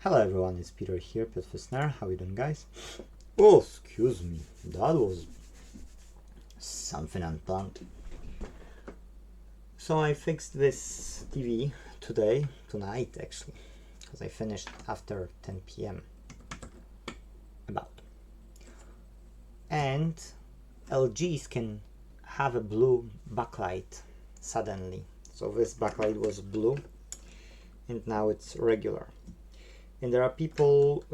Hello everyone, it's Peter here, Pet How you doing, guys? Oh, excuse me, that was something unplanned. So I fixed this TV tonight actually, because I finished after 10 p.m. about. And LGs can have a blue backlight suddenly. So this backlight was blue and now it's regular. And there are people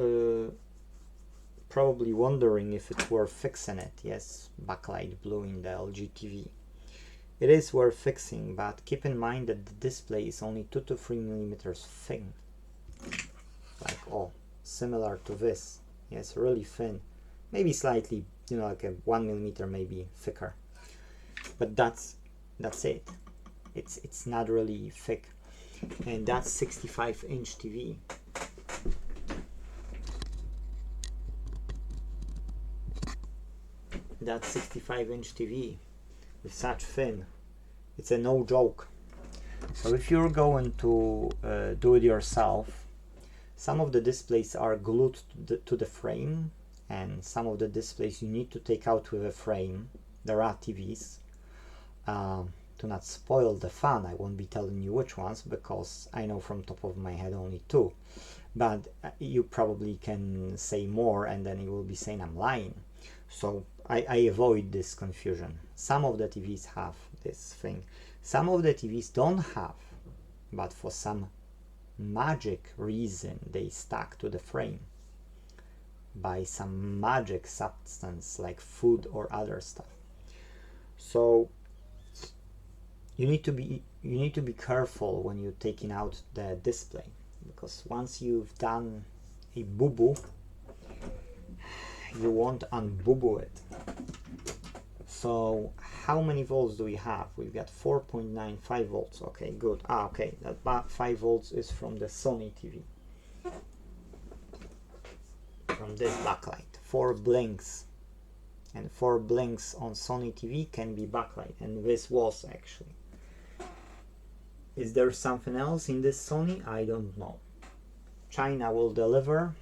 probably wondering if it's worth fixing it. Yes, backlight blue in the LG TV. It is worth fixing, but keep in mind that the display is only 2 to 3 millimeters thin. Like, oh, similar to this. Yes, really thin. Maybe slightly, like a 1 millimeter maybe thicker. But that's it. It's not really thick. And that's 65-inch TV. That 65-inch TV with such thin, it's a no joke. So if you're going to do it yourself, some of the displays are glued to the frame, and some of the displays you need to take out with a frame. There are TVs. To not spoil the fun, I won't be telling you which ones, because I know from top of my head only 2, but you probably can say more and then you will be saying I'm lying. So I avoid this confusion. Some of the TVs have this thing. Some of the TVs don't have, but for some magic reason they stuck to the frame by some magic substance like food or other stuff. So you need to be careful when you're taking out the display, because once you've done a boo-boo, you won't un-boo-boo it. So how many volts do we have? We've got 4.95 volts. Okay, good. Okay, that 5 volts is from the Sony TV, from this backlight. 4 blinks, and 4 blinks on Sony TV can be backlight, and this was actually. Is there something else in this Sony? I don't know. China will deliver.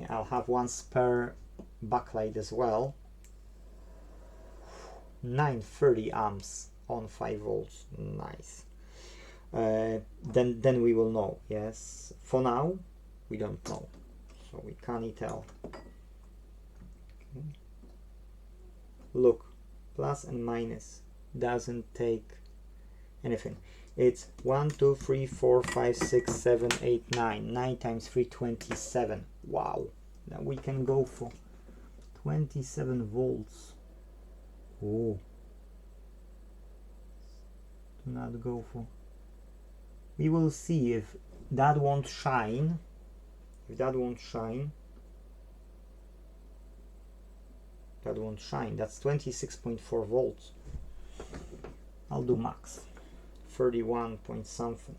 I'll have one spare backlight as well. 930 amps on 5 volts. Nice. Then we will know. Yes. For now, we don't know, so we can't tell. Okay. Look, plus and minus doesn't take anything. It's 1, 2, 3, 4, 5, 6, 7, 8, 9. 9 times 3, 27. Wow. Now we can go for 27 volts. Oh. Do not go for. We will see if that won't shine. If that won't shine. That won't shine. That's 26.4 volts. I'll do max. 31 point something.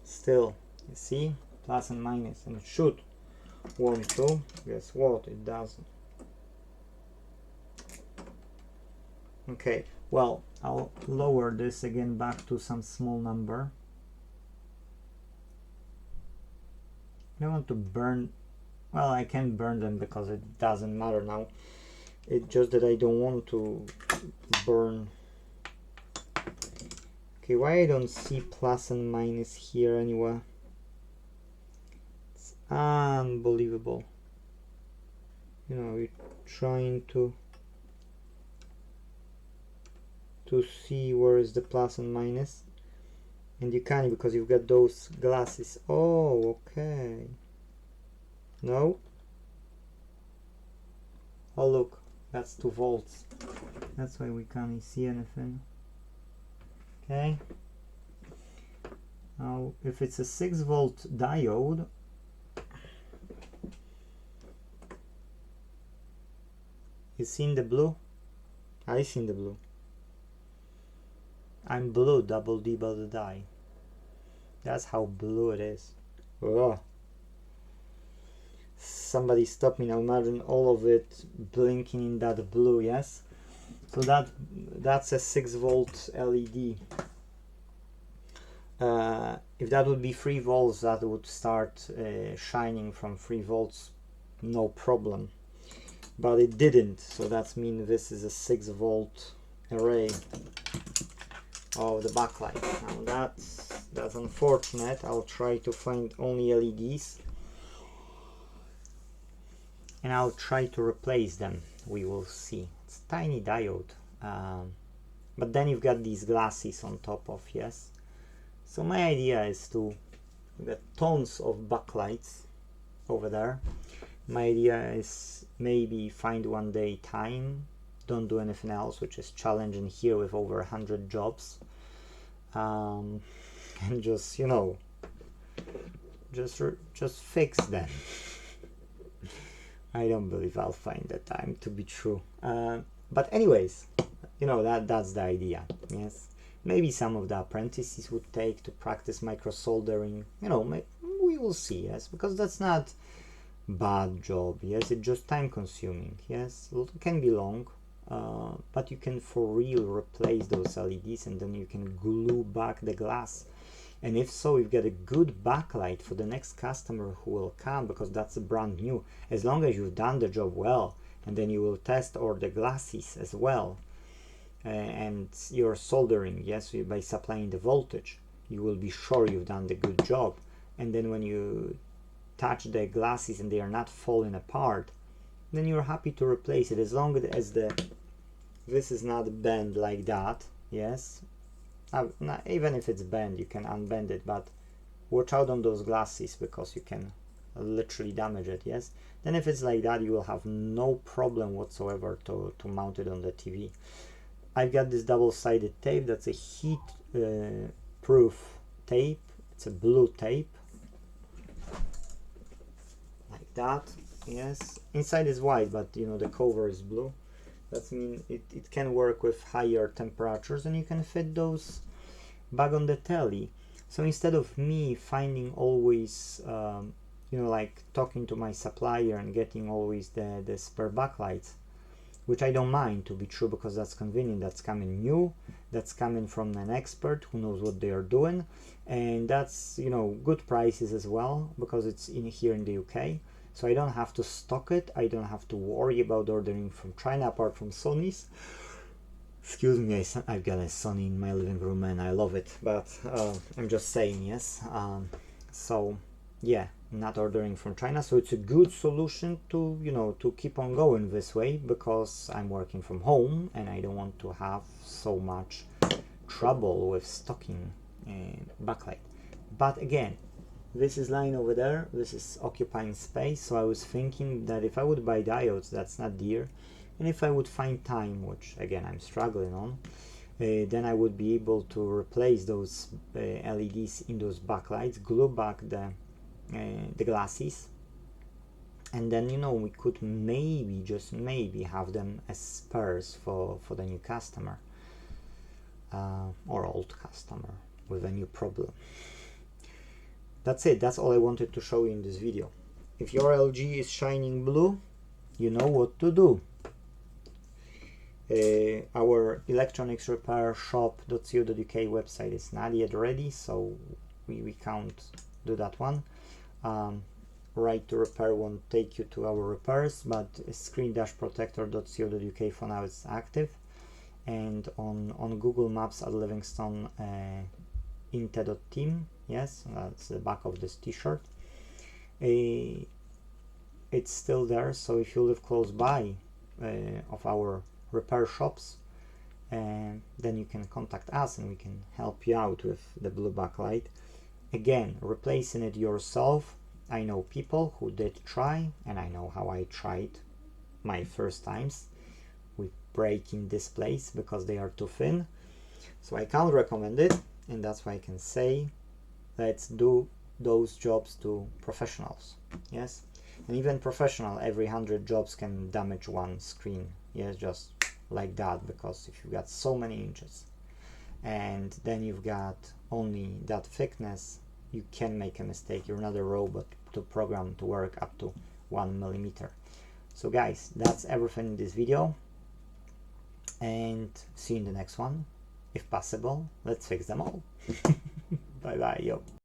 Still, you see, plus and minus, and it should want to. Guess what? It doesn't. Okay, well, I'll lower this again back to some small number. I don't want to burn. Well, I can burn them because it doesn't matter now. It's just that I don't want to burn. Okay, why I don't see plus and minus here anywhere? It's unbelievable. We're trying to see where is the plus and minus, and you can't because you've got those glasses. Oh, okay. No? Oh, look, that's 2 volts. That's why we can't see anything. Okay. Now, if it's a 6 volt diode, you seen the blue? I seen the blue. I'm blue, double D by the die. That's how blue it is. Ugh. Somebody stop me now. Imagine all of it blinking in that blue. Yes. So that's a 6 volt LED. If that would be 3 volts, that would start shining from 3 volts, no problem. But it didn't, so that means this is a 6 volt array of the backlight. Now that's unfortunate. I'll try to find only LEDs and I'll try to replace them. We will see. It's a tiny diode, but then you've got these glasses on top of, yes. So my idea is to get tons of backlights over there. My idea is maybe find one day time, don't do anything else, which is challenging here with over 100 jobs, and just, you know, just fix them. I don't believe I'll find the time to be true, but anyways, you know, that's the idea. Yes, maybe some of the apprentices would take to practice micro soldering, you know, we will see. Yes, because that's not bad job. Yes, it's just time consuming. Yes, it can be long, but you can for real replace those LEDs and then you can glue back the glass. And if so, you've got a good backlight for the next customer who will come, because that's a brand new, as long as you've done the job well, and then you will test all the glasses as well, and you're soldering, yes, by supplying the voltage, you will be sure you've done the good job. And then when you touch the glasses and they are not falling apart, then you're happy to replace it, as long as this is not bent like that. Yes, even if it's bent, you can unbend it, but watch out on those glasses because you can literally damage it. Yes, then if it's like that, you will have no problem whatsoever to mount it on the TV. I've got this double-sided tape. That's a heat proof tape. It's a blue tape like that. Yes, inside is white, but you know, the cover is blue. That means it can work with higher temperatures, and you can fit those back on the telly. So instead of me finding always, you know, like talking to my supplier and getting always the spare backlights, which I don't mind, to be true, because that's convenient. That's coming new, that's coming from an expert who knows what they are doing, and that's, you know, good prices as well, because it's in here in the UK. So I don't have to stock it, I don't have to worry about ordering from China, apart from Sony's. Excuse me, I've got a Sony in my living room and I love it, but I'm just saying, yes. So yeah, not ordering from China. So it's a good solution to, you know, to keep on going this way, because I'm working from home and I don't want to have so much trouble with stocking backlight. But again, this is lying over there, this is occupying space, so I was thinking that if I would buy diodes, that's not dear, and if I would find time, which again I'm struggling on, then I would be able to replace those LEDs in those backlights, glue back the glasses, and then, you know, we could maybe, just maybe, have them as spares for the new customer, or old customer with a new problem. That's it, that's all I wanted to show you in this video. If your LG is shining blue, you know what to do. Our electronicsrepairshop.co.uk website is not yet ready, so we can't do that one. Right to repair won't take you to our repairs, but screen-protector.co.uk for now is active, and on Google Maps at Livingston, Inte.Team, yes, that's the back of this t-shirt. It's still there, so if you live close by of our repair shops, then you can contact us and we can help you out with the blue backlight. Again, replacing it yourself, I know people who did try, and I know how I tried my first times with breaking displays because they are too thin. So I can't recommend it, and that's why I can say, let's do those jobs to professionals. Yes, and even professional, every 100 jobs can damage one screen. Yes, just like that, because if you've got so many inches and then you've got only that thickness, you can make a mistake. You're not a robot to program to work up to 1 millimeter. So guys, that's everything in this video, and see you in the next one. If possible, let's fix them all. Bye bye, yo.